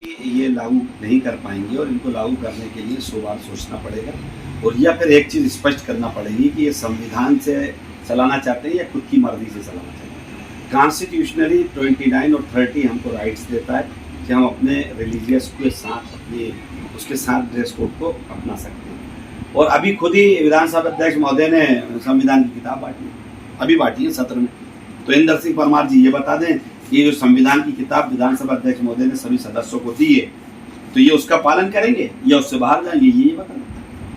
ये लागू नहीं कर पाएंगे और इनको लागू करने के लिए 100 बार सोचना पड़ेगा। और या फिर एक चीज़ स्पष्ट करना पड़ेगी कि ये संविधान से चलाना चाहते हैं या खुद की मर्जी से चलाना चाहते हैं। कॉन्स्टिट्यूशनली 29 और 30 हमको राइट्स देता है कि हम अपने रिलीजियस के साथ अपने उसके साथ ड्रेस कोड को अपना सकते हैं। और अभी खुद ही विधानसभा अध्यक्ष महोदय ने संविधान की किताब बांटी, अभी बांटी है सत्र में। तो इंदर सिंह परमार जी ये बता दें कि ये जो संविधान की किताब विधानसभा अध्यक्ष महोदय ने सभी सदस्यों को दी है, तो ये उसका पालन करेंगे या उससे बाहर जाएंगे, ये बता दें।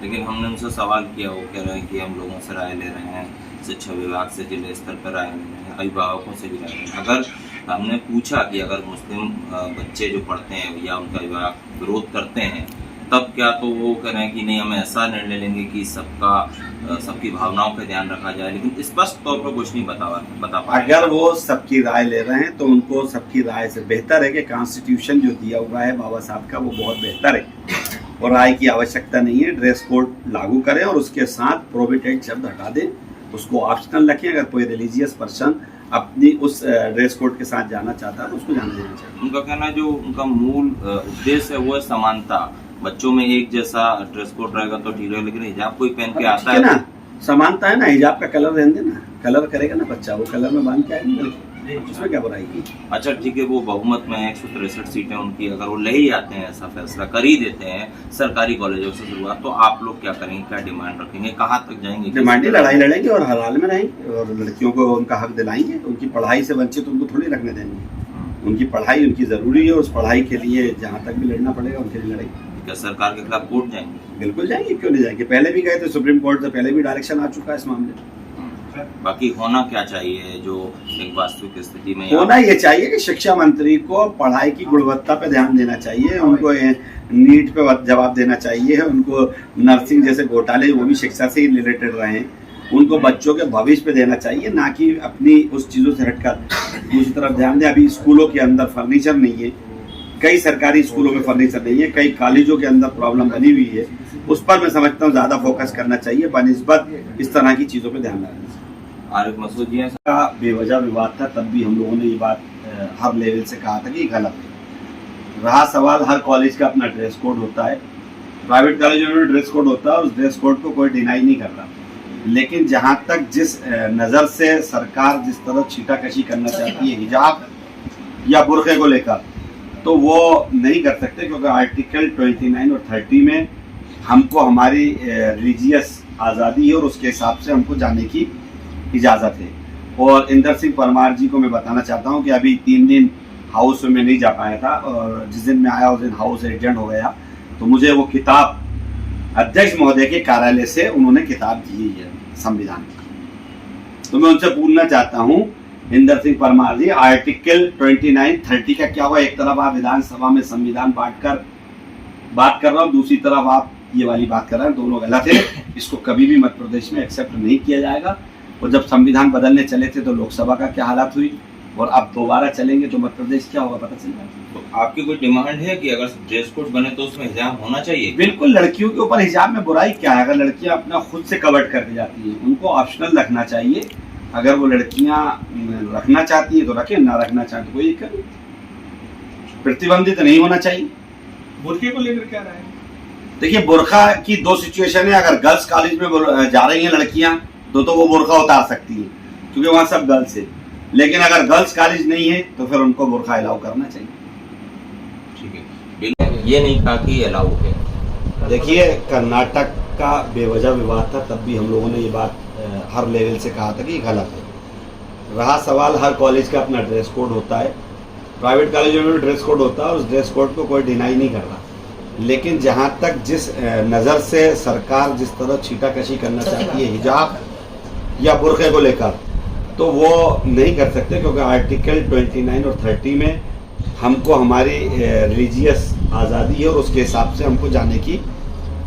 लेकिन हमने उनसे सवाल किया, वो कह रहे हैं कि हम लोगों से राय ले रहे हैं, शिक्षा विभाग से जिले स्तर पर राय ले रहे हैं, अभिभावकों से भी राय ले रहे हैं। अगर हमने पूछा कि अगर मुस्लिम बच्चे जो पढ़ते हैं या उनका अभिभावक विरोध करते हैं तब क्या, तो वो कह रहे हैं कि नहीं, हम ऐसा निर्णय लेंगे कि सबकी भावनाओं का ध्यान रखा जाए, लेकिन स्पष्ट तौर पर कुछ नहीं बता पा। अगर वो सबकी राय ले रहे हैं तो उनको सबकी राय से बेहतर है कि कॉन्स्टिट्यूशन जो दिया हुआ है बाबा साहब का वो बहुत बेहतर है और राय की आवश्यकता नहीं है। ड्रेस कोड लागू करें और उसके साथ प्रोहिबिटेड शब्द हटा दें, उसको ऑप्शनल रखें। अगर कोई रिलीजियस पर्सन अपनी उस ड्रेस कोड के साथ जाना चाहता है तो उसको जाने देना चाहिए। उनका कहना जो उनका मूल उद्देश्य है वो है समानता, बच्चों में एक जैसा ड्रेस कोड रहेगा तो ठीक है, लेकिन हिजाब कोई पहन के आता है ना, समानता है ना, हिजाब का कलर रहने देना, कलर करेगा ना बच्चा, वो कलर में बांध के आएगी, उसमें क्या बुराई की। अच्छा ठीक है, वो बहुमत में 163 सीटें उनकी, अगर वो ले ही आते हैं, ऐसा फैसला कर ही देते हैं सरकारी कॉलेजों से शुरुआत, तो आप लोग क्या करेंगे, क्या डिमांड रखेंगे, कहाँ तक जाएंगे? डिमांडी लड़ाई लड़ेंगे और हर हाल में रहेंगे और लड़कियों को उनका हक दिलाएंगे। उनकी पढ़ाई से वंचित उनको थोड़ी रखने देंगे। उनकी पढ़ाई उनकी जरूरी है, उस पढ़ाई के लिए जहाँ तक भी लड़ना पड़ेगा उनके लिए लड़ेंगे। क्या सरकार के खिलाफ कोर्ट जाएंगे? बिल्कुल जाएंगे, क्यों नहीं जाएंगे। पहले भी गए थे सुप्रीम कोर्ट से, पहले भी डायरेक्शन आ चुका है इस मामले में। बाकी होना क्या चाहिए जो एक वास्तविक स्थिति में होना ये चाहिए कि शिक्षा मंत्री को पढ़ाई की गुणवत्ता पे ध्यान देना चाहिए, उनको नीट पे जवाब देना चाहिए, उनको नर्सिंग जैसे घोटाले वो भी शिक्षा से ही रिलेटेड रहे, उनको बच्चों के भविष्य पे देना चाहिए, ना कि अपनी उस चीज़ों से हटकर दूसरी तरफ ध्यान दें। अभी स्कूलों के अंदर फर्नीचर नहीं है, कई सरकारी स्कूलों में फर्नीचर नहीं है, कई कॉलेजों के अंदर प्रॉब्लम बनी हुई है, उस पर मैं समझता हूँ ज़्यादा फोकस करना चाहिए बनिस्बत इस तरह की चीज़ों पर ध्यान रखना चाहिए। आरिफ मसूद जी का बेवजह विवाद था, तब भी हम लोगों ने ये बात हर लेवल से कहा था कि गलत है। रहा सवाल, हर कॉलेज का अपना ड्रेस कोड होता है, प्राइवेट कॉलेजों में ड्रेस कोड होता है और उस ड्रेस कोड को कोई डिनाई नहीं कर रहा, लेकिन जहाँ तक जिस नज़र से सरकार जिस तरह छीटाकशी करना चाहती है हिजाब या बुर्के को लेकर, तो वो नहीं कर सकते, क्योंकि आर्टिकल 29 और 30 में हमको हमारी रिलीजियस आज़ादी है और उसके हिसाब से हमको जाने की इजाज़त है। और इंदर सिंह परमार जी को मैं बताना चाहता हूँ कि अभी 3 दिन हाउस में नहीं जा पाया था और जिस दिन मैं आया उस दिन हाउस एजेंट हो गया, तो मुझे वो किताब अध्यक्ष महोदय के कार्यालय से उन्होंने किताब दी है संविधान की। तो मैं उनसे पूछना चाहता हूँ इंदर सिंह परमार जी, आर्टिकल 29, 30 का क्या हुआ? एक तरफ आप विधानसभा में संविधान बांटकर बात कर रहा हूँ, दूसरी तरफ आप ये वाली बात कर रहे हैं, दोनों गलत है। इसको कभी भी मध्य प्रदेश में एक्सेप्ट नहीं किया जाएगा। और जब संविधान बदलने चले थे तो लोकसभा का क्या हालात हुई, और अब दोबारा चलेंगे तो मध्य प्रदेश क्या होगा पता चल जाएगा। तो आपकी कोई डिमांड है कि अगर ड्रेस कोड बने तो उसमें हिजाब होना चाहिए? बिल्कुल, लड़कियों के ऊपर हिजाब में बुराई क्या है? अगर लड़कियां अपना खुद से कवर्ड करके जाती हैं, उनको ऑप्शनल रखना चाहिए। अगर वो लड़कियां रखना चाहती हैं तो रखें, ना रखना चाहती तो कोई दिक्कत नहीं, प्रतिबंधित नहीं होना चाहिए। बुर्के को लेकर क्या राय? देखिए, बुर्का की 2 सिचुएशन है। अगर गर्ल्स कॉलेज में जा रही हैं लड़कियां तो वो बुर्का उतार सकती हैं, क्योंकि वहाँ सब गर्ल्स है। लेकिन अगर गर्ल्स कॉलेज नहीं है तो फिर उनको बुर्का अलाउ करना चाहिए। ठीक है, ये नहीं कहा कि अलाउ है। देखिए, कर्नाटक का बेवजह विवाद था, तब भी हम लोगों ने ये बात हर लेवल से कहा था कि गलत है। रहा सवाल, हर कॉलेज का अपना ड्रेस कोड होता है, प्राइवेट कॉलेजों में ड्रेस कोड होता है और उस ड्रेस कोड को कोई डिनाई नहीं कर रहा, लेकिन जहाँ तक जिस नज़र से सरकार जिस तरह छीटाकशी करना चाहती है हिजाब या बुर्के को लेकर, तो वो नहीं कर सकते, क्योंकि आर्टिकल 29 और 30 में हमको हमारी रिलीजियस आज़ादी है और उसके हिसाब से हमको जाने की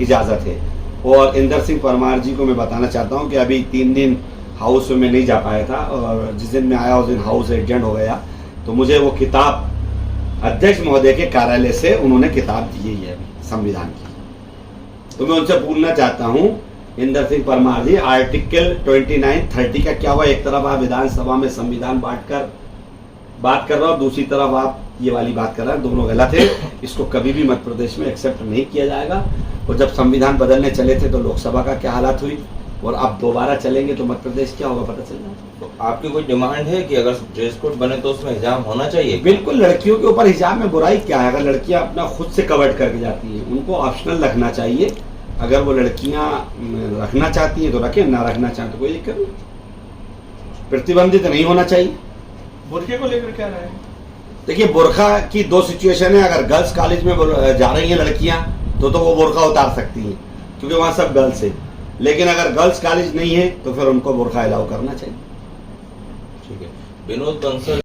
इजाज़त है। और इंदर सिंह परमार जी को मैं बताना चाहता हूँ कि अभी 3 दिन हाउस में नहीं जा पाया था और जिस दिन मैं आया उस दिन हाउस एजेंट हो गया, तो मुझे वो किताब अध्यक्ष महोदय के कार्यालय से उन्होंने किताब दी है संविधान की। तो मैं उनसे पूछना चाहता हूँ इंदर सिंह परमार जी, आर्टिकल 29, 30 का क्या हुआ? एक तरफ आप विधानसभा में संविधान बांटकर बात कर रहा हूँ, दूसरी तरफ आप ये वाली बात कर रहा है, दोनों गलत है। इसको कभी भी मध्य प्रदेश में एक्सेप्ट नहीं किया जाएगा। और जब संविधान बदलने चले थे तो लोकसभा का क्या हालत हुई, और अब दोबारा चलेंगे तो मध्य प्रदेश क्या होगा पता चल जाएगा। तो आपकी कोई डिमांड है कि अगर ड्रेस कोड बने तो उसमें हिजाब होना चाहिए? बिल्कुल, लड़कियों के ऊपर हिजाब में बुराई क्या है? अगर लड़कियां अपना खुद से कवर्ड करके जाती हैं, उनको ऑप्शनल रखना चाहिए। अगर वो लड़कियां रखना चाहती हैं तो रखें, ना रखना चाहें तो कोई दिक्कत नहीं, प्रतिबंधित नहीं होना चाहिए। बुरके को लेकर क्या राय है? देखिए, बुरखा की दो सिचुएशन है। अगर गर्ल्स कॉलेज में जा रही हैं लड़कियां तो वो बुरखा उतार सकती हैं, क्योंकि वहां सब गर्ल्स है। लेकिन अगर गर्ल्स कॉलेज नहीं है तो फिर उनको बुरखा अलाउ करना चाहिए। ठीक है। विनोद बंसल